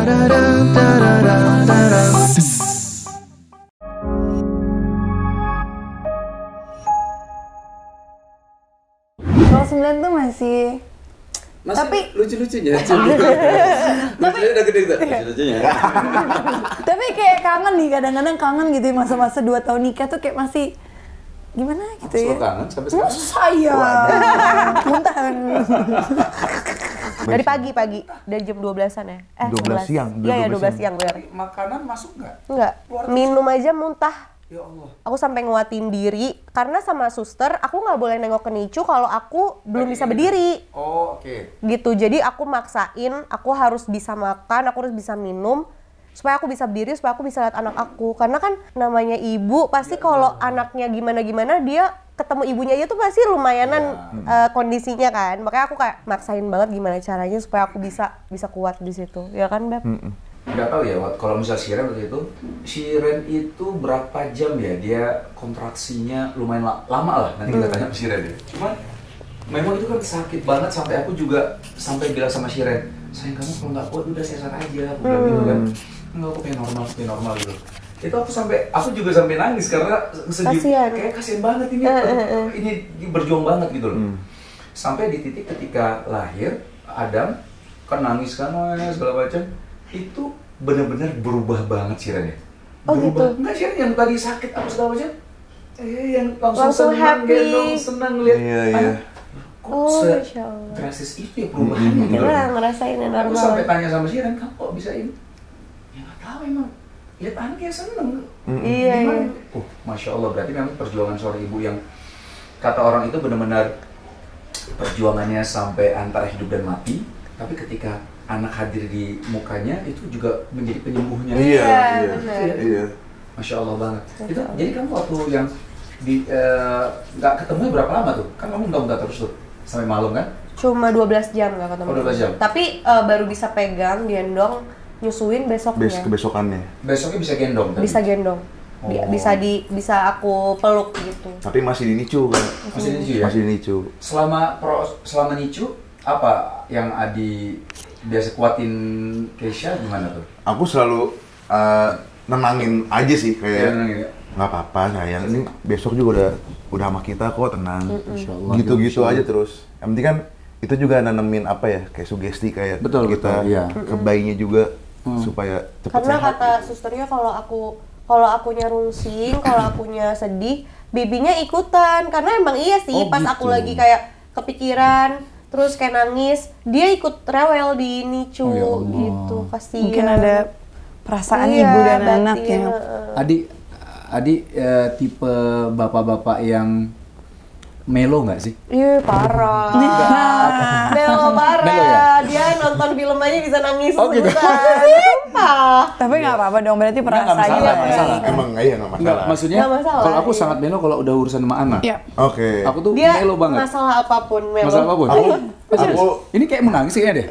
Kalau 9 tuh masih tapi lucu-lucunya. Lucunya udah gede tuh. Lucu-lucunya. Tapi kayak kangen nih, kadang-kadang kangen gitu ya, masa-masa 2 tahun nikah tuh kayak masih gimana gitu ya. Kangen sampai sekarang. Saya muntah. Dari pagi dari jam 12-an ya? 12 siang. Iya ya 12 siang benar. Makanan masuk nggak? Enggak. Minum aja muntah. Ya Allah. Aku sampai nguatin diri karena sama suster aku nggak boleh nengok ke Nicu kalau aku belum bisa berdiri. Oh, oke. Gitu. Jadi aku maksain, aku harus bisa makan, aku harus bisa minum supaya aku bisa berdiri, supaya aku bisa lihat anak aku. Karena kan namanya ibu pasti kalau anaknya gimana-gimana dia ketemu ibunya aja tuh pasti lumayanan kondisinya kan. Makanya aku kayak maksain banget gimana caranya supaya aku bisa kuat di situ. Ya kan, Beb? Nggak tahu ya, kalau misal Shiren waktu itu, Shiren itu berapa jam ya dia kontraksinya lumayan lama lah, nanti kita tanya ke Shiren ya. Cuman memang itu kan sakit banget sampai aku juga sampai bilang sama Shiren, sayang kamu kalau nggak kuat udah sesar aja, aku bilang gitu kan. Enggak, aku pengen normal gitu. Itu aku juga sampai nangis karena sedih, kayak kasihan banget ini berjuang banget gitu loh. Sampai di titik ketika lahir, Adam kan nangis kan segala macam. Itu benar-benar berubah banget Shiren ya. Oh berubah. gitu? Enggak Shiren yang tadi sakit apa segala macam, yang langsung senang, happy. gendong, senang lihat. Iya. Kok drastis itu ya perubahannya gitu. Kita ngerasain yang Aku normal. sampai tanya sama Shiren, kamu kok bisa ini? Ya nggak tahu emang. Lihat anaknya seneng. Iya. Masya Allah, berarti memang perjuangan seorang ibu yang kata orang itu benar-benar perjuangannya sampai antara hidup dan mati. Tapi ketika anak hadir di mukanya itu juga menjadi penyembuhnya. Iya. Masya Allah banget. Itu jadi kamu waktu yang di nggak ketemu berapa lama tuh? Kan kamu nggak terus tuh sampai malam kan? Cuma 12 jam nggak ketemu. Oh, 12 jam. Tapi baru bisa pegang, gendong, nyusuin besoknya. Kebesokannya. Besoknya bisa gendong kan? Bisa gendong. Bisa aku peluk gitu. Tapi masih di Nicu kan? Masih nicu ya? Masih di Nicu. Selama nicu apa yang Adi biasa kuatin Keisha gimana tuh? Aku selalu nenangin aja sih kayak Ya. nggak apa-apa sayang, ini besok juga udah sama kita kok, tenang. Masya Allah, Gitu-gitu Masya Allah. aja terus. Yang penting kan itu juga nanemin apa ya, kayak sugesti kayak kita iya. ke bayinya juga supaya cepat Karena sehat. kata susternya kalau akunya rungsing, kalau akunya sedih, babynya ikutan. Karena emang iya sih, pas aku lagi kayak kepikiran, terus kayak nangis, dia ikut rewel di Nicu gitu, kasihan. Mungkin ada perasaan ibu dan anak ya. Adi tipe bapak-bapak yang melo nggak sih? Iya parah. Melo parah. Melo ya? Dia nonton film aja bisa nangis. Oh, gitu? Sumpah. Tapi nggak apa-apa dong, berarti Nggak perasaan. masalah. Emang iya nggak masalah. Enggak, maksudnya Nggak masalah, kalau aku iya. sangat melo kalau udah urusan sama anak. Iya. Oke. Aku tuh Dia melo banget. masalah apapun melo. Masalah apapun. Aku Ini kayak menangis kayaknya deh.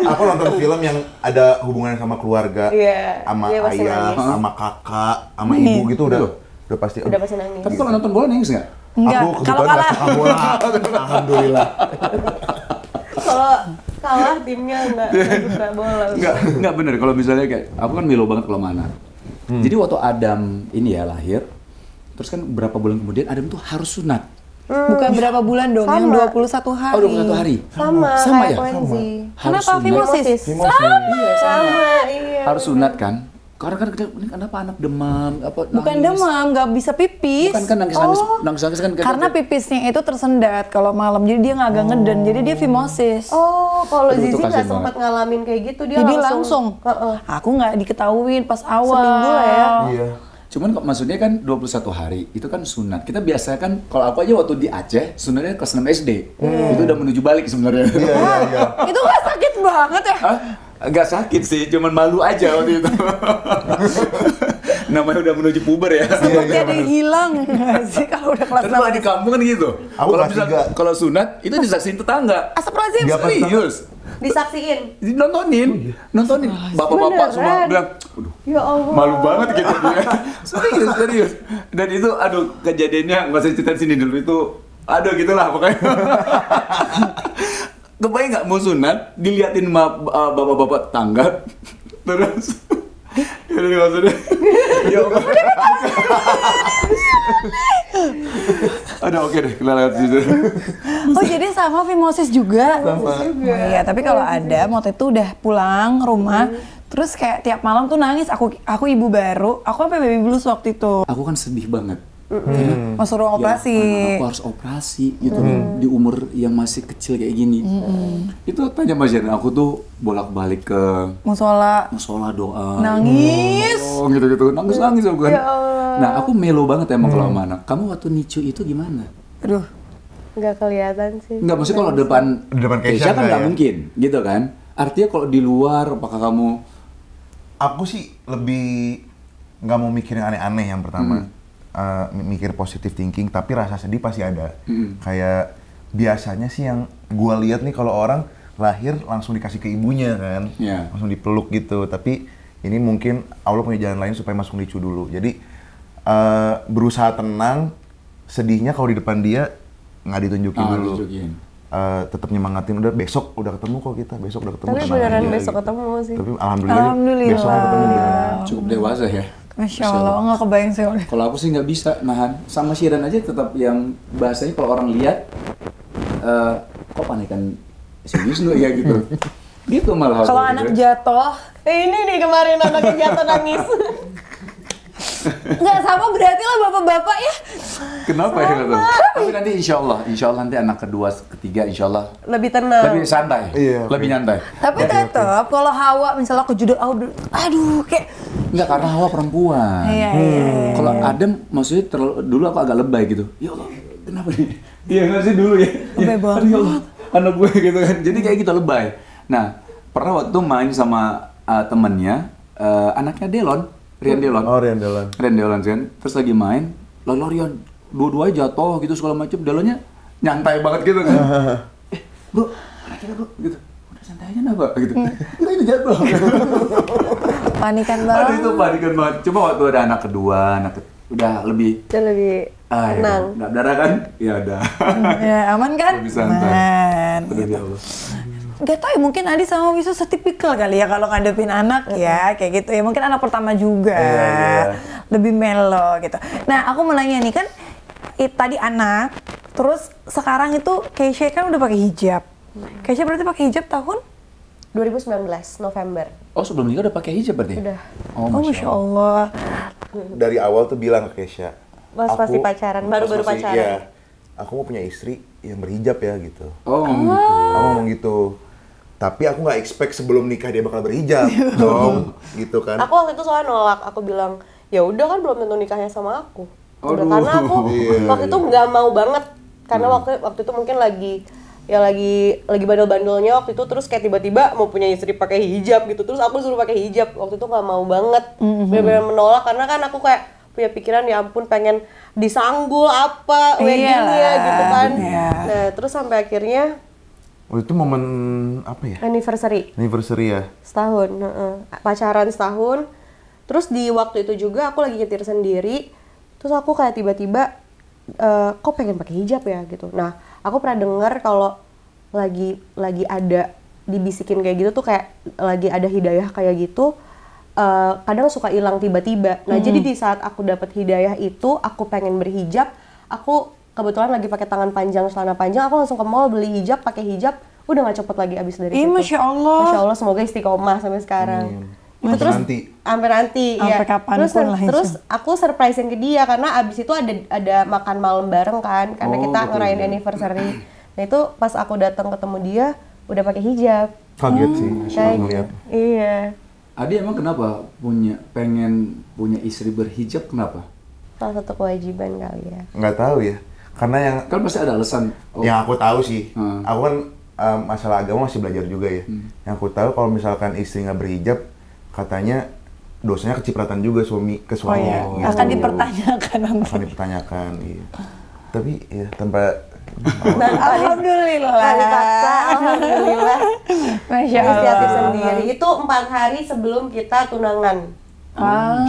aku nonton film yang ada hubungannya sama keluarga, Iya, sama dia pasti ayah, nangis. sama kakak, sama ibu gitu udah pasti. Udah pasti nangis. Tapi kalau nonton bola nangis nggak? Enggak, Aku kalau kebetulan kalah. nggak suka bola. Alhamdulillah. Kalau kalah timnya nggak suka bola. Enggak bener. Kalau misalnya kayak aku kan melo banget kalau mana. Jadi waktu Adam ini ya lahir, terus kan berapa bulan kemudian Adam tuh harus sunat. Bukan berapa bulan dong, yang 21 hari. Oh, 21 hari. Sama ya? kayak Wenzi. Harus Kenapa? sunat. Fimosis? Sama, iya. Harus sunat kan? Karena kan ini kenapa anak demam apa Bukan nangis? demam, nggak bisa pipis. Bukan kan nangis kan Karena pipisnya itu tersendat kalau malam, jadi dia nggak agak ngeden, jadi dia fimosis. Oh, kalau Aduh, itu Zizi nggak kasian sempat ngalamin kayak gitu, dia Jadi langsung. Aku nggak diketahuin pas awal. Seminggu lah ya. Iya. Cuman kok maksudnya kan 21 hari itu kan sunat. Kita biasa kan kalau aku aja waktu di Aceh sunatnya kelas 6 SD. Itu udah menuju balik sebenarnya. Iya. Itu nggak sakit banget ya? Hah? Enggak sakit sih, cuman malu aja waktu itu. Namanya udah menuju puber ya. Seperti ada yang hilang nggak sih kalau udah kelas Tapi kalau 6? di kampung kan gitu. Aku Kalau kelas misal 3. kalau sunat itu disaksiin tetangga. Astagfirullahaladzim. Dia pas Serius. Disaksiin. Nontonin. Bapak-bapak semua Beneran? bilang, "Aduh, Ya Allah. malu banget gitu dia." Serius. Dan itu aduh kejadiannya nggak usah ceritain sini dulu itu. Aduh gitulah pokoknya. kebayang nggak mau sunat, diliatin sama bapak-bapak tetangga, terus ini maksudnya, ya Allah. Ada oke deh, kita lihat situ. Oh jadi sama fimosis juga? Sama. Oh, iya, tapi kalau ada waktu itu udah pulang rumah, terus kayak tiap malam tuh nangis. Aku ibu baru, aku sampai baby blues waktu itu. Aku kan sedih banget. Mau suruh operasi. Ya, aku harus operasi gitu di umur yang masih kecil kayak gini. Itu tanya Mas Jan, aku tuh bolak-balik ke Musola. doa. Nangis. Oh, gitu-gitu. Nangis aku kan. Nah, aku melo banget emang kalau sama anak. Kamu waktu nicu itu gimana? Aduh. Nggak kelihatan sih. Enggak, maksudnya kalau depan Keisha kan nggak nggak ya? mungkin, gitu kan? Artinya kalau di luar, apakah kamu Aku sih lebih nggak mau mikirin aneh-aneh yang pertama. Mikir positive thinking, tapi rasa sedih pasti ada. Kayak biasanya sih yang gua lihat nih kalau orang lahir langsung dikasih ke ibunya kan, Iya. langsung dipeluk gitu. Tapi ini mungkin Allah punya jalan lain supaya masuk nicu dulu. Jadi berusaha tenang, sedihnya kalau di depan dia nggak ditunjukin dulu. Tetap nyemangatin, udah besok udah ketemu kok kita, besok udah ketemu. Tapi tenang beneran aja, besok gitu. ketemu sih. Tapi alhamdulillah, Alhamdulillah. besok ketemu beneran. cukup dewasa ya? Masya Allah, nggak kebayang sih. Kalau aku sih nggak bisa nahan. Sama Shiran aja tetap yang bahasanya kalau orang lihat, kok panikan si Wisnu ya gitu. Gitu malah. Kalau aku anak gitu. jatuh, Ini nih kemarin anaknya jatuh nangis. nggak sama berarti lah bapak-bapak ya. Kenapa ya gitu? Tapi nanti insya Allah nanti anak kedua, ketiga insya Allah Lebih tenang. lebih santai, Iya, lebih nyantai. Tapi tetap kalau Hawa misalnya aku judul, aduh kayak. Enggak, karena Hawa perempuan. Iya. Kalau Adam maksudnya dulu aku agak lebay gitu. Ya Allah, kenapa nih? Iya nggak sih dulu ya? Lebay Ya, banget. aduh, ya Allah, anak gue gitu kan. Jadi kayak gitu lebay. Nah, pernah waktu main sama temennya, anaknya Delon, Rian Delon. Oh, Rian Delon. Rian Delon kan. Terus lagi main, lalu Rian dua-duanya jatuh gitu segala macam. Delonnya nyantai banget gitu kan. Bro, mana kita bro? Gitu. Udah santai aja kenapa? Gitu. Enggak, ini jatuh. Panikan Aduh, banget. itu panikan banget. Cuma waktu ada anak kedua, udah lebih Dan lebih tenang. Udah darah kan? Ya udah. Ya aman kan? Lebih santai. Aman. Udah ya Allah. Gak tau ya, mungkin Adi sama Wisnu setipikal kali ya kalau ngadepin anak ya, kayak gitu ya. Mungkin anak pertama juga, Iya. lebih melo gitu. Nah, aku mau nanya nih kan, tadi anak, terus sekarang itu Keisha kan udah pakai hijab. Keisha berarti pakai hijab tahun? 2019 November. Oh, sebelum nikah udah pakai hijab berarti? Udah. Oh, Oh, Masya Allah. Dari awal tuh bilang ke Keisha, Pas pasti pacaran, baru-baru pas masih- pacaran. iya, aku mau punya istri yang berhijab ya gitu. Oh, gitu. Aku ngomong gitu. Tapi aku nggak expect sebelum nikah dia bakal berhijab dong, gitu kan. Aku waktu itu soalnya nolak. Aku bilang, ya udah kan belum tentu nikahnya sama aku. Udah, Aduh. karena aku Iya, waktu itu nggak mau banget. Karena waktu itu mungkin lagi bandel-bandelnya waktu itu, terus kayak tiba-tiba mau punya istri pakai hijab gitu. Terus aku suruh pakai hijab. Waktu itu nggak mau banget. Benar-benar menolak karena kan aku kayak punya pikiran ya ampun pengen disanggul apa weddingnya Iyalah. gitu kan. Iya. Nah, terus sampai akhirnya Waktu itu momen apa ya? anniversary. Anniversary ya. Setahun, pacaran setahun. Terus di waktu itu juga aku lagi nyetir sendiri. Terus aku kayak tiba-tiba, kok pengen pakai hijab ya gitu. Nah, aku pernah dengar kalau lagi ada dibisikin kayak gitu tuh kayak lagi ada hidayah kayak gitu. Kadang suka hilang tiba-tiba. Nah, jadi di saat aku dapat hidayah itu, aku pengen berhijab. Aku kebetulan lagi pakai tangan panjang, celana panjang. Aku langsung ke mall beli hijab, pakai hijab. Udah nggak cepet lagi abis dari Ih, situ. Masya Allah. Masya Allah, semoga istiqomah sampai sekarang. Itu Sampai terus nanti. sampai nanti Sampai ya. kapanpun Terus lah, terus insya. aku surprisein ke dia karena abis itu ada makan malam bareng kan, karena Oh, kita betul, ngerayain betul. anniversary. Nah itu pas aku datang ketemu dia udah pakai hijab. Kaget sih. Kayak ngeliat. gitu. Iya. Adi emang kenapa pengen punya istri berhijab, kenapa? Salah satu kewajiban kali ya. Nggak tahu ya. Karena yang Kan pasti ada alasan. Oh, yang aku tahu sih, Hmm. aku kan masalah agama masih belajar juga ya. Yang aku tahu kalau misalkan istri nggak berhijab, katanya dosanya kecipratan juga ke Oh suami. ya, gitu. akan dipertanyakan nanti. Akan dipertanyakan, iya. Tapi ya tanpa Alhamdulillah. Tanpa dipaksa, alhamdulillah. Masya Inisiatif Allah. sendiri. Itu 4 hari sebelum kita tunangan. Ah.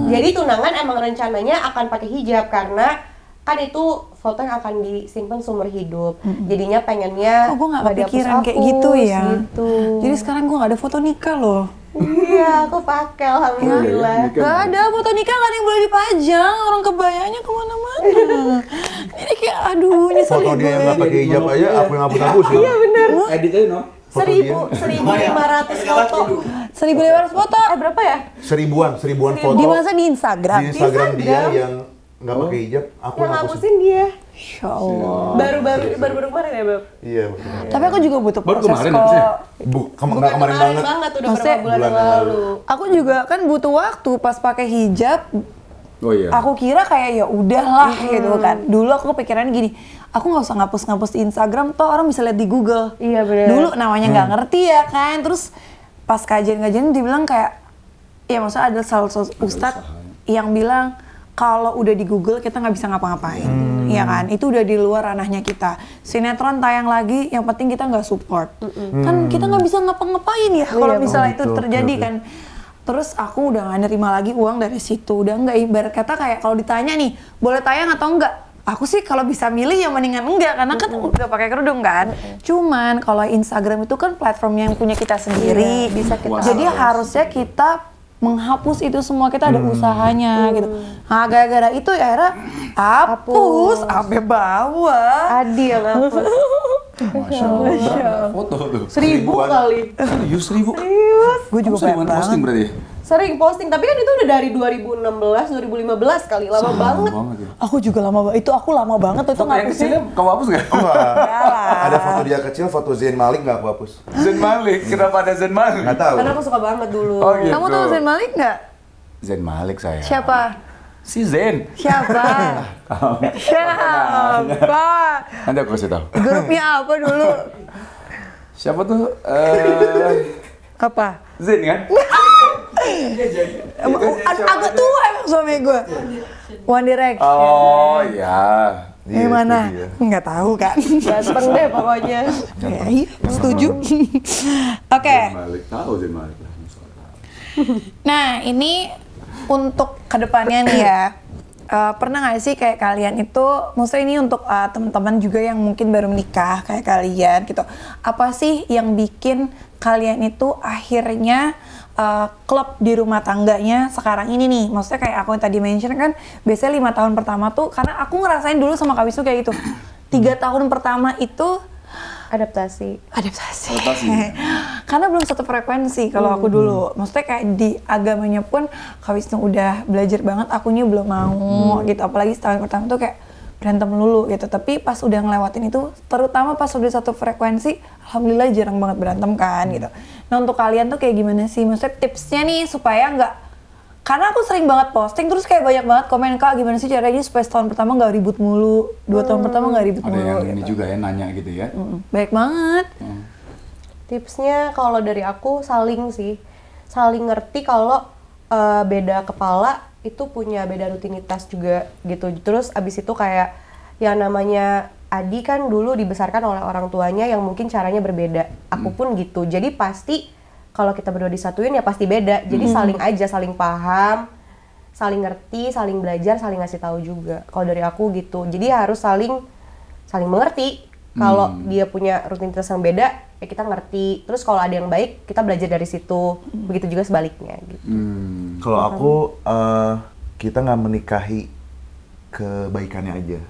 Jadi tunangan emang rencananya akan pakai hijab karena kan itu foto yang akan disimpan seumur hidup. Jadinya pengennya Gue nggak nggak kepikiran kayak dihapus-hapus, gitu ya. gitu. Jadi sekarang gue nggak ada foto nikah loh. Iya, aku pakai alhamdulillah. Nikah. Gak ada foto nikah, gak ada yang boleh dipajang. Orang kebayanya kemana-mana. Jadi kayak aduh nyesel Foto dia yang nggak pakai hijab aja, aku yang hapus-hapus. Iya Bener. Edit aja no. 1.500 foto. 1.500 foto. Berapa ya? Seribuan foto Di masa di Instagram. di Instagram dia yang nggak pakai hijab, aku Yang yang hapusin. ngapusin dia. Insya Allah. Baru kemarin ya, Beb? Iya, betul. Tapi aku juga butuh Baru proses kemarin kok. habisnya? Nggak kemarin banget. udah Maksudnya beberapa bulan bulan yang yang lalu. Aku juga kan butuh waktu pas pakai hijab. Oh iya. Aku kira kayak ya udahlah gitu kan. Dulu aku kepikiran gini, aku nggak usah ngapus-ngapus di Instagram, toh orang bisa lihat di Google. Iya, bener. Dulu namanya nggak ngerti ya kan. Terus pas kajian-kajian dibilang kayak, ya maksudnya ada salah satu ustadz yang bilang kalau udah di Google kita nggak bisa ngapa-ngapain, ya kan? Itu udah di luar ranahnya kita. Sinetron tayang lagi, yang penting kita nggak support. Kan kita nggak bisa ngapa-ngapain ya kalau misalnya itu gitu. terjadi Oke. kan. Terus aku udah nggak nerima lagi uang dari situ. Udah nggak, ibarat kata kayak kalau ditanya nih, boleh tayang atau enggak? Aku sih kalau bisa milih ya mendingan enggak, karena kan udah pakai kerudung kan. Cuman kalau Instagram itu kan platform yang punya kita sendiri. Bisa kita Jadi harusnya kita menghapus itu semua, kita ada usahanya gitu. Nah gara-gara itu ya akhirnya hapus sampai bawah. Adi yang hapus. Masya Allah. Berapa foto tuh? 1.000 kali. Serius 1.000? Gue juga Kamu sering banyak posting banget. berarti? Sering posting, tapi kan itu udah dari 2016, 2015 kali, lama banget. Ya. Aku juga lama banget. Itu aku lama banget tuh itu Foto yang ngapusnya. kecilnya kamu hapus nggak? Enggak. Enggak lah. Ada foto dia kecil, foto Zain Malik nggak aku hapus. Zain Malik, kenapa ada Zain Malik? Nggak tahu. Karena aku suka banget dulu. Oh gitu. Kamu tahu Zain Malik nggak? Zain Malik saya. Siapa? Si Zain. Siapa? Siapa? Nanti aku kasih tahu. Grupnya apa dulu? Siapa tuh? Apa? Zain kan? Agak tua emang suami gue. One Direction. Oh iya. Iya, Yang mana? itu dia. Nggak tahu kan. Ganteng deh pokoknya. Ya, iya, setuju. Oke. Zain Malik tahu Zain Malik lah. Nah, ini untuk kedepannya nih ya. Pernah nggak sih kayak kalian itu, maksudnya ini untuk teman-teman juga yang mungkin baru menikah kayak kalian gitu. Apa sih yang bikin kalian itu akhirnya klop di rumah tangganya sekarang ini nih? Maksudnya kayak aku yang tadi mention kan, biasanya 5 tahun pertama tuh, karena aku ngerasain dulu sama Kak Wisnu kayak gitu. 3 tahun pertama itu Adaptasi. adaptasi. Adaptasi. Karena belum satu frekuensi kalau aku dulu. Maksudnya kayak di agamanya pun Kak Wisnu udah belajar banget, akunya belum mau gitu. Apalagi setahun pertama tuh kayak berantem lulu gitu. Tapi pas udah ngelewatin itu, terutama pas udah satu frekuensi, alhamdulillah jarang banget berantem kan gitu. Nah untuk kalian tuh kayak gimana sih? Maksudnya tipsnya nih supaya nggak, karena aku sering banget posting terus kayak banyak banget komen, Kak gimana sih caranya supaya setahun pertama nggak ribut mulu, 2 tahun pertama nggak ribut Ada mulu yang gitu. ini juga ya nanya gitu ya. Baik banget. Tipsnya kalau dari aku saling sih. Saling ngerti kalau beda kepala itu punya beda rutinitas juga gitu. Terus abis itu kayak yang namanya Adi kan dulu dibesarkan oleh orang tuanya yang mungkin caranya berbeda. Aku pun gitu. Jadi pasti kalau kita berdua disatuin ya pasti beda. Jadi saling aja, saling paham, saling ngerti, saling belajar, saling ngasih tahu juga. Kalau dari aku gitu. Jadi harus saling mengerti. Kalau dia punya rutinitas yang beda, ya kita ngerti. Terus kalau ada yang baik, kita belajar dari situ. Begitu juga sebaliknya gitu. Kalau aku, kita nggak menikahi kebaikannya aja,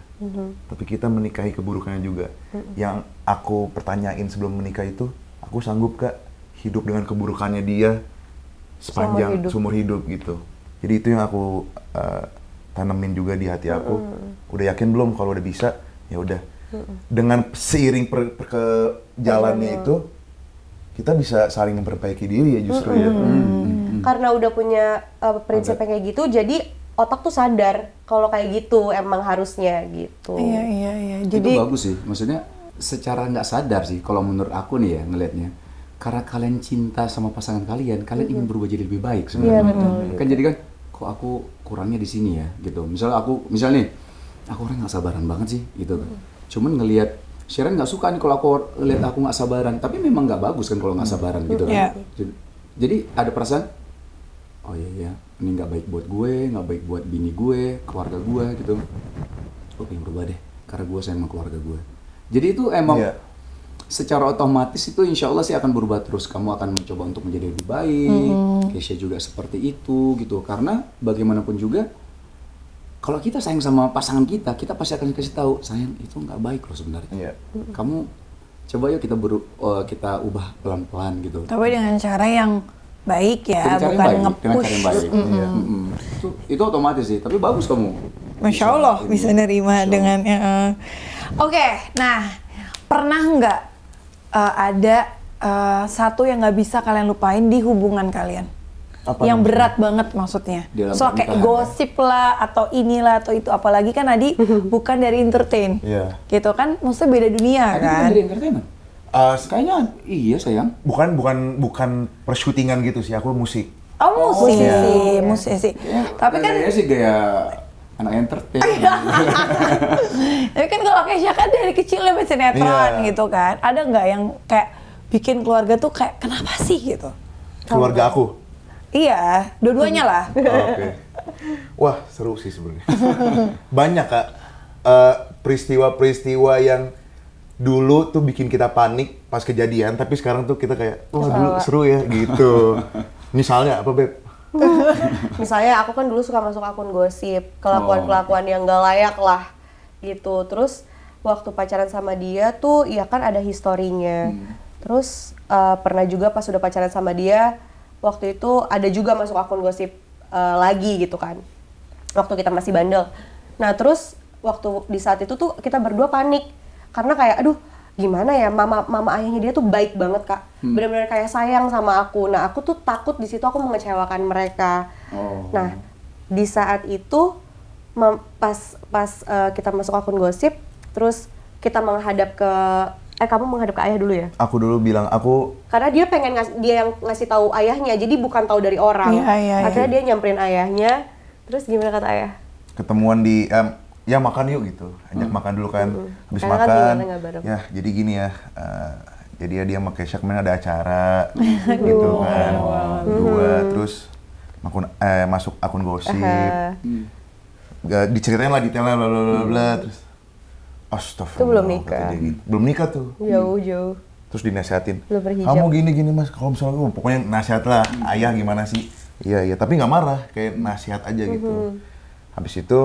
tapi kita menikahi keburukannya juga. Yang aku pertanyain sebelum menikah itu, aku sanggup gak hidup dengan keburukannya dia sepanjang seumur hidup gitu. Jadi itu yang aku tanemin juga di hati aku. Udah yakin belum kalau udah bisa, ya udah. Dengan seiring ke jalannya itu, kita bisa saling memperbaiki diri ya justru ya. Karena udah punya prinsip yang kayak gitu, jadi otak tuh sadar kalau kayak gitu emang harusnya gitu. Iya. Itu Jadi bagus sih, maksudnya secara nggak sadar sih kalau menurut aku nih ya ngelihatnya. Karena kalian cinta sama pasangan kalian ingin berubah jadi lebih baik sebenarnya. Iya, betul. Kan jadi kan, kok aku kurangnya di sini ya gitu. Misalnya nih, aku orang nggak sabaran banget sih gitu kan. Cuman ngelihat Sharon nggak suka nih kalau aku lihat aku nggak sabaran, tapi memang nggak bagus kan kalau nggak sabaran gitu kan. Iya. Jadi ada perasaan, oh iya, ini nggak baik buat gue, nggak baik buat bini gue, keluarga gue gitu. Gue pengen berubah deh. karena gue sayang sama keluarga gue. Jadi itu emang secara otomatis itu insya Allah sih akan berubah terus. Kamu akan mencoba untuk menjadi lebih baik. Keisha juga seperti itu gitu. Karena bagaimanapun juga, kalau kita sayang sama pasangan kita pasti akan kasih tahu, sayang itu nggak baik loh sebenarnya. Kamu coba yuk kita ubah pelan-pelan gitu. Tapi dengan cara yang baik ya, Dengan cara bukan yang baik, nge-push. dengan cara yang baik. Itu otomatis sih. Tapi bagus kamu. Masya Allah bisa nerima dengan Oke, nah pernah nggak ada satu yang nggak bisa kalian lupain di hubungan kalian? Apa yang maksudnya? berat banget maksudnya. Dalam So kayak pernikahan, gosip lah atau inilah atau itu, apalagi kan Adi bukan dari entertain. Iya. Gitu kan, maksudnya beda dunia Ada kan. dari entertainment? Kayaknya iya sayang. Bukan persyutingan gitu sih, aku musik. Oh, musisi, musisi. Tapi kan Gaya sih gaya anak entertain. Tapi kan kalau Keisha kan dari kecil udah main sinetron gitu kan. Ada nggak yang kayak bikin keluarga tuh kayak kenapa sih gitu? Keluarga aku. Iya, dua-duanya lah. Oke. Wah, seru sih sebenarnya. Banyak Kak peristiwa-peristiwa yang dulu tuh bikin kita panik pas kejadian, tapi sekarang tuh kita kayak, wah dulu seru ya gitu. Misalnya apa, Beb? Misalnya aku kan dulu suka masuk akun gosip, kelakuan-kelakuan yang gak layak lah gitu. Terus waktu pacaran sama dia tuh ya kan ada historinya. Terus pernah juga pas udah pacaran sama dia, waktu itu ada juga masuk akun gosip lagi gitu kan. Waktu kita masih bandel. Nah terus waktu di saat itu tuh kita berdua panik. Karena kayak aduh gimana ya, mama ayahnya dia tuh baik banget Kak, benar-benar kayak sayang sama aku. Nah aku tuh takut di situ aku mengecewakan mereka. Nah di saat itu pas kita masuk akun gosip, terus kita menghadap ke kamu menghadap ke ayah dulu ya? Aku dulu bilang Karena dia pengen dia yang ngasih tahu ayahnya, jadi bukan tahu dari orang. Akhirnya dia nyamperin ayahnya, terus gimana kata ayah? ketemuan di ya makan yuk gitu, ajak makan dulu kan. Habis Karena kan makan tinggalnya nggak bareng. ya jadi gini ya, jadi ya dia sama Keisha kemarin ada acara gitu kan, berdua terus masuk akun gosip, diceritain lah detailnya bla bla bla bla, terus astagfirullah. Itu belum nikah. kata dia gitu. Belum nikah tuh. Jauh-jauh. Terus dinasehatin, Belum berhijab. kamu gini mas, kalau misalnya pokoknya nasihat lah, ayah gimana sih? Iya, tapi nggak marah, kayak nasihat aja gitu. Habis itu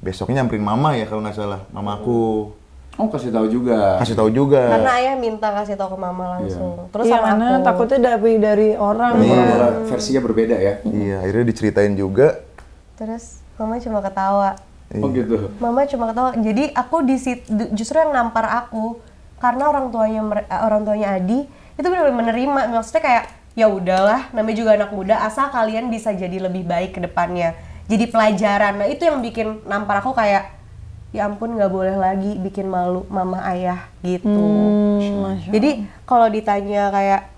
besoknya nyamperin mama ya kalau nggak salah, mamaku. Oh kasih tahu juga. Kasih tahu juga. Karena ayah minta kasih tahu ke mama langsung. Terus Iya, sama karena aku. takutnya dari orang. Versinya berbeda ya. Iya, akhirnya diceritain juga. Terus mama cuma ketawa. Oh gitu. Mama cuma ketawa. Jadi aku justru yang nampar aku karena orang tuanya Adi itu benar-benar menerima. Maksudnya kayak ya udahlah, namanya juga anak muda, asal kalian bisa jadi lebih baik ke depannya. Jadi pelajaran. Nah, itu yang bikin nampar aku kayak ya ampun nggak boleh lagi bikin malu mama ayah gitu. Jadi kalau ditanya kayak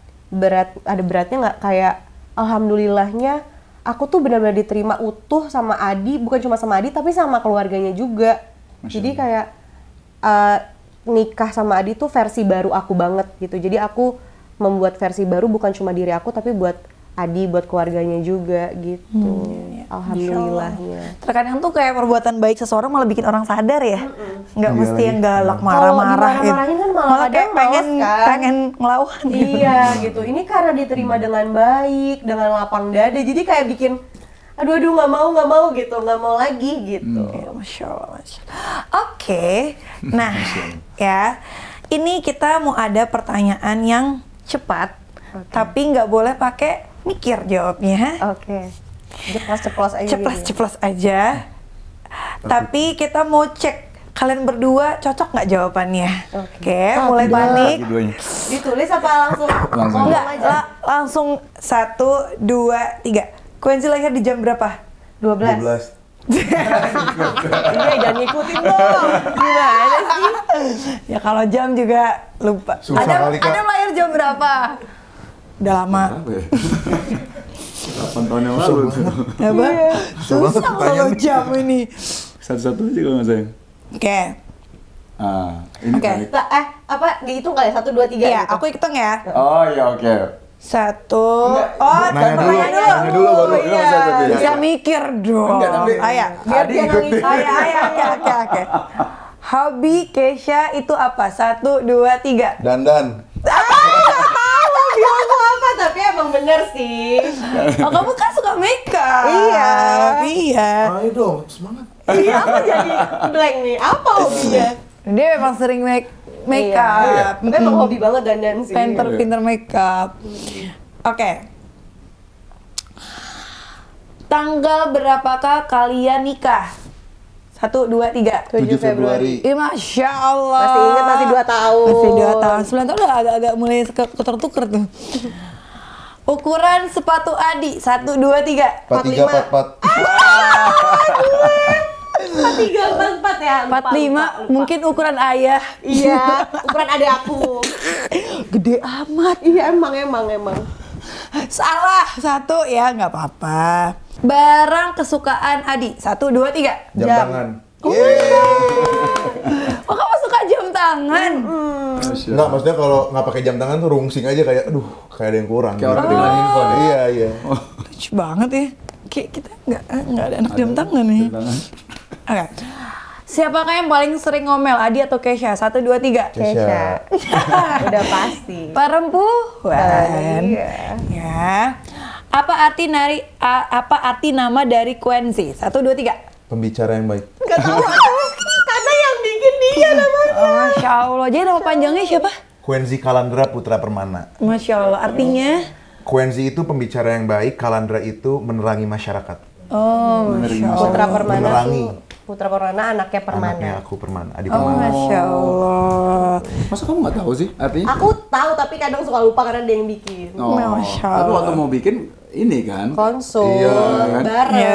ada beratnya nggak, kayak alhamdulillahnya aku tuh benar-benar diterima utuh sama Adi, bukan cuma sama Adi tapi sama keluarganya juga. Jadi kayak nikah sama Adi tuh versi baru aku banget gitu. Jadi aku membuat versi baru bukan cuma diri aku tapi buat Adi, buat keluarganya juga gitu. Alhamdulillahnya. Terkadang tuh kayak perbuatan baik seseorang malah bikin orang sadar ya. Nggak Iya mesti lagi. yang galak Kalau marah-marah gitu. dimarah-marahin kan malah kayak kadang pengen males kan. pengen ngelawan gitu. Iya gitu. Ini karena diterima dengan baik, dengan lapang dada. Jadi kayak bikin aduh nggak mau gitu, nggak mau lagi gitu. Ya, Masya Allah, Masya Allah. Oke, nah ya, ini kita mau ada pertanyaan yang cepat, tapi nggak boleh pakai mikir jawabnya. Oke. Ceplos-ceplos aja. Ceplos-ceplos aja. Tapi kita mau cek kalian berdua cocok nggak jawabannya. Oke, mulai panik. Keduanya. Ditulis apa langsung? Langsung. Ngomong Enggak, aja. langsung 1, 2, 3. Quincy lahir di jam berapa? 12. 12. Iya, jangan ngikutin dong. Gimana sih? Ya kalau jam juga lupa. Susah kali, Kak. Adam lahir jam berapa? Udah lama. Apa ya? 8 tahun yang lalu tuh. Ya, Bang? Susah banget kalau pertanyaan. jam ini. Satu-satu aja kalau nggak sayang. Oke. Ini Oke. panik. Apa dihitung kali? 1, 2, 3 Iya, gitu? aku hitung ya. Oh iya oke. 1. Enggak. Oh, Nanya dulu, pertanyaan nanya dulu baru. Iya. Lu nggak satu, ya. Bisa mikir dong. Enggak, tapi Ayah. Biar Adi dia ikut nangis. deh. Ayah, oke. Hobi Kesha itu apa? 1, 2, 3. Dandan. Hobi aku apa? Tapi emang bener sih. Oh, kamu kan suka makeup. Iya. Iya. Ayo dong, semangat. Iya, aku jadi blank nih. Apa hobinya? Dia memang sering makeup. Iya. Tapi emang hobi banget dandan sih. Pinter makeup. Oke. Tanggal berapakah kalian nikah? 1, 2, 3. 7 Februari. Masya Allah. Masih ingat, masih 2 tahun. Masih 2 tahun. 9 tahun udah agak-agak mulai ketuker-tuker tuh. Ukuran sepatu Adi. 1, 2, 3. 43, 44. 43, 44 ya. 45 mungkin ukuran ayah. Iya, ukuran adik aku. Gede amat. Iya, emang. Salah. 1 ya, nggak apa-apa. Barang kesukaan Adi. 1, 2, 3. Jam tangan. Oh, kamu suka jam tangan? Enggak, maksudnya kalau nggak pakai jam tangan tuh rungsing aja kayak, aduh, kayak ada yang kurang. Kayak orang ketinggalan handphone ya? Iya, iya. Lucu banget ya. Kayak kita nggak ada anak jam tangan nih. Oke. Siapakah yang paling sering ngomel, Adi atau Kesha? 1, 2, 3. Kesha. Udah pasti. Perempuan. Iya. Ya. Apa arti nama dari Quenzi? 1, 2, 3. Pembicara yang baik. Gak tahu aku. Karena yang bikin dia namanya. Oh, Masya Allah. Jadi nama panjangnya siapa? Quenzi Kalandra Putra Permana. Masya Allah. Artinya? Quenzi itu pembicara yang baik, Kalandra itu menerangi masyarakat. Oh, Masya Allah. Putra Permana Menerangi. tuh. Putra Permana anaknya Permana. Anaknya aku Permana, adik Oh, Permana. Masya Allah. Masa kamu nggak tahu sih artinya? Aku tahu tapi kadang suka lupa karena dia yang bikin. Oh, Masya tapi Allah. waktu mau bikin ini kan? Konsol, Iya, kan? bareng. Ya,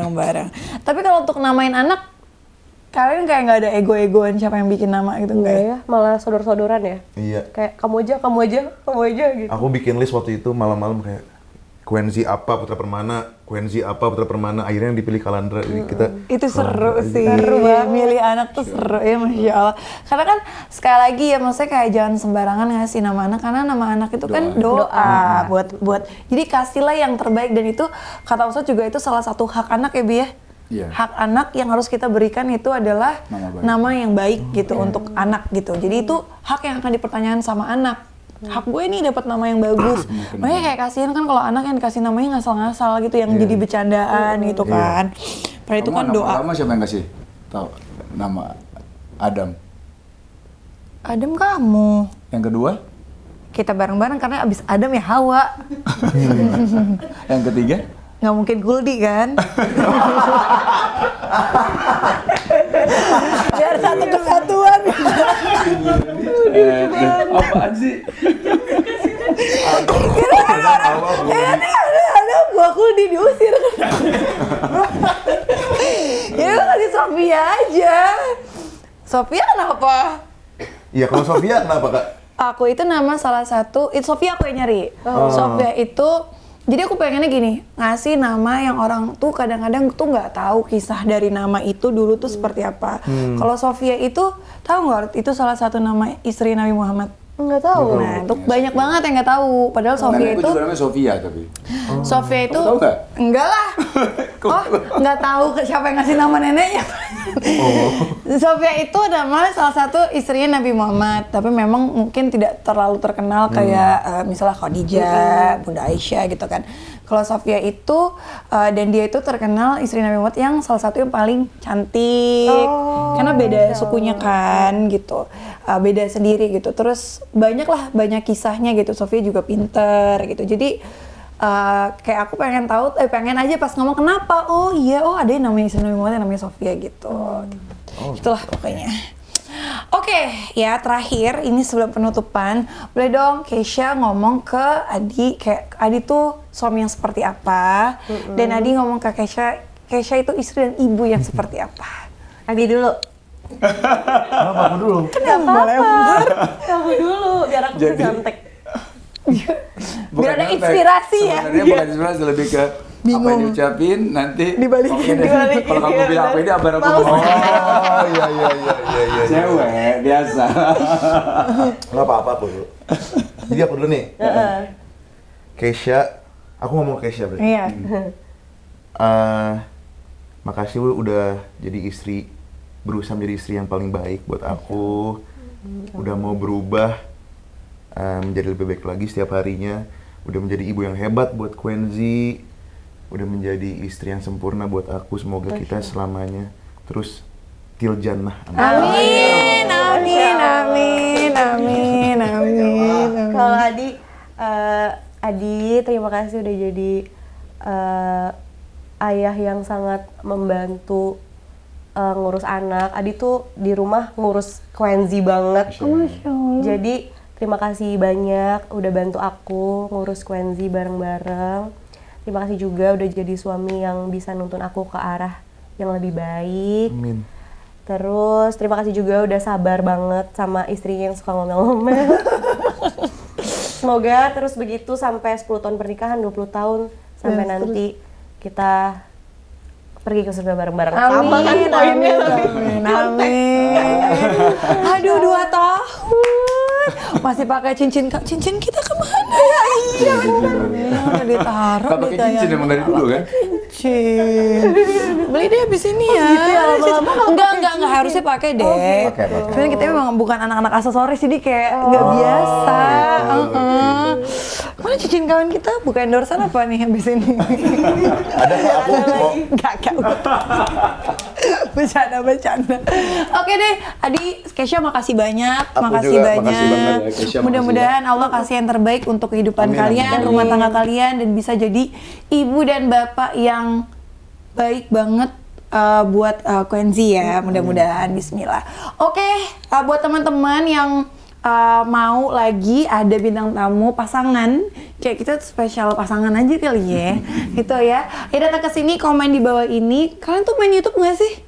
bareng. Tapi kalau untuk namain anak, kalian kayak nggak ada ego-egoan siapa yang bikin nama gitu Enggak nggak ya? ya, malah sodor-sodoran ya. Iya. Kayak kamu aja gitu. Aku bikin list waktu itu malam-malam kayak Quenzi apa Putra Permana, Quenzi apa Putra Permana, akhirnya yang dipilih Kalandra. Jadi kita Itu seru Kalandra sih. aja. Seru banget. Milih anak tuh seru ya, Masya Allah. Karena kan sekali lagi ya, maksudnya kayak jangan sembarangan ngasih nama anak, karena nama anak itu kan doa. Buat jadi kasihlah yang terbaik, dan itu kata Ustadz juga itu salah satu hak anak ya, Bi ya. Iya. Hak anak yang harus kita berikan itu adalah Nama baik. nama yang baik gitu untuk anak gitu. Jadi itu hak yang akan dipertanyakan sama anak. Hak gue nih dapat nama yang bagus. Makanya kayak kasihan kan kalau anak yang dikasih namanya ngasal-ngasal gitu, yang jadi bercandaan gitu kan. Padahal itu Kamu kan anak doa. pertama siapa yang kasih? Tahu nama Adam. Adam kamu. Yang kedua? Kita bareng-bareng karena abis Adam ya Hawa. Yang ketiga? Nggak mungkin Guldi kan? Biar satu kesatuan. Apaan sih? Ada gua Guldi diusir. Ya udah kasih Sofia aja. Sofia kenapa? Iya, kalau Sofia kenapa Kak? Aku itu nama salah satu, itu Sofia aku yang nyari. Sofia itu, jadi aku pengennya gini, ngasih nama yang orang tuh kadang-kadang tuh nggak tahu kisah dari nama itu dulu tuh seperti apa. Kalau Sofia itu, tahu nggak? Itu salah satu nama istri Nabi Muhammad. Enggak tahu. Nah, itu banyak banget yang nggak tahu. Padahal Sofia Nenekku itu, juga namanya Sofia tapi. Sofia itu, Kamu tahu nggak? enggak lah. Oh, nggak tahu siapa yang ngasih nama neneknya. Sofia itu nama salah satu istrinya Nabi Muhammad, tapi memang mungkin tidak terlalu terkenal kayak misalnya Khadijah, Bunda Aisyah gitu kan. Kalau Sofia itu dan dia itu terkenal istri Nabi Muhammad yang salah satu yang paling cantik, karena beda sukunya kan gitu, beda sendiri gitu. Terus banyak kisahnya gitu. Sofia juga pinter gitu. Jadi kayak aku pengen tahu, pengen aja pas ngomong kenapa. Oh iya, oh ada yang namanya istri Nabi Muhammad yang namanya Sofia gitu. Itulah pokoknya. Oke, ya terakhir ini sebelum penutupan, boleh dong Kesha ngomong ke Adi, kayak Adi tuh suami yang seperti apa, dan Adi ngomong ke Kesha itu istri dan ibu yang seperti apa. Adi dulu. Kenapa aku dulu? Kenapa? Kamu dulu, biar aku bisa nyontek. Biar ada inspirasi ya. Sebenarnya bukan inspirasi, lebih ke apa yang Bingung. diucapin nanti Dibalikin. Kalau kamu bilang apa ini apa aku ngomong. Oh, iya. Cewek biasa. Nggak apa-apa aku dulu. Jadi aku dulu nih. Kesha, aku ngomong ke Kesha berarti. Iya. Makasih lu udah jadi istri berusaha menjadi istri yang paling baik buat aku. Udah mau berubah menjadi lebih baik lagi setiap harinya. Udah menjadi ibu yang hebat buat Quenzi. Udah menjadi istri yang sempurna buat aku. Semoga kita selamanya terus til jannah. Amin, amin, amin, amin, amin. Kalau Adi terima kasih udah jadi ayah yang sangat membantu ngurus anak. Adi tuh di rumah ngurus Quenzi banget. Masya Allah. Jadi terima kasih banyak udah bantu aku ngurus Quenzi bareng-bareng. Terima kasih juga udah jadi suami yang bisa nuntun aku ke arah yang lebih baik. Amin. Terus terima kasih juga udah sabar banget sama istrinya yang suka ngomel-ngomel. Semoga terus begitu sampai 10 tahun pernikahan, 20 tahun sampai nanti kita pergi ke surga bareng-bareng. Sama kan Amin, poinnya. amin, amin. Aduh, 2 tahun. Masih pakai cincin kita kemana? Iya, benar. Ditaruh Gak di pakai cincin emang dari dulu kan? Cincin. Beli deh abis ini ya. Enggak harusnya pakai deh. Pakai. Cuman kita memang bukan anak-anak aksesoris jadi kayak nggak biasa. Mana cincin kawan kita buka endorsean apa nih abis ini? Ada aku mau Enggak. Bercanda. Oke deh, Adi, Kesha makasih banyak, Aku makasih juga, banyak. makasih banget ya, Kesha, Mudah-mudahan Allah kasih yang terbaik untuk kehidupan Amin, kalian, amin. rumah tangga kalian, dan bisa jadi ibu dan bapak yang baik banget buat Quenzi ya, mudah-mudahan. Bismillah. Oke, buat teman-teman yang mau lagi ada bintang tamu pasangan, kayak kita spesial pasangan aja kali ya, gitu ya. Ya datang ke sini, komen di bawah ini. Kalian tuh main YouTube nggak sih?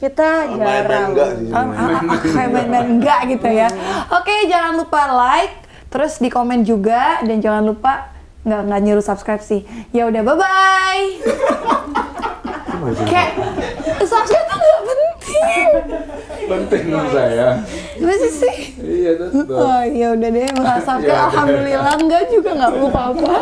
Kita main jarang. enggak sih. Kayak main-main enggak gitu ya. Oke, jangan lupa like, terus di komen juga, dan jangan lupa nggak nyuruh subscribe sih. Ya udah, bye bye. Kayak subscribe tuh nggak penting. Penting menurut saya. Masa sih? Iya tuh. Oh ya udah deh, subscribe. Ya udah. Alhamdulillah enggak juga nggak lupa apa.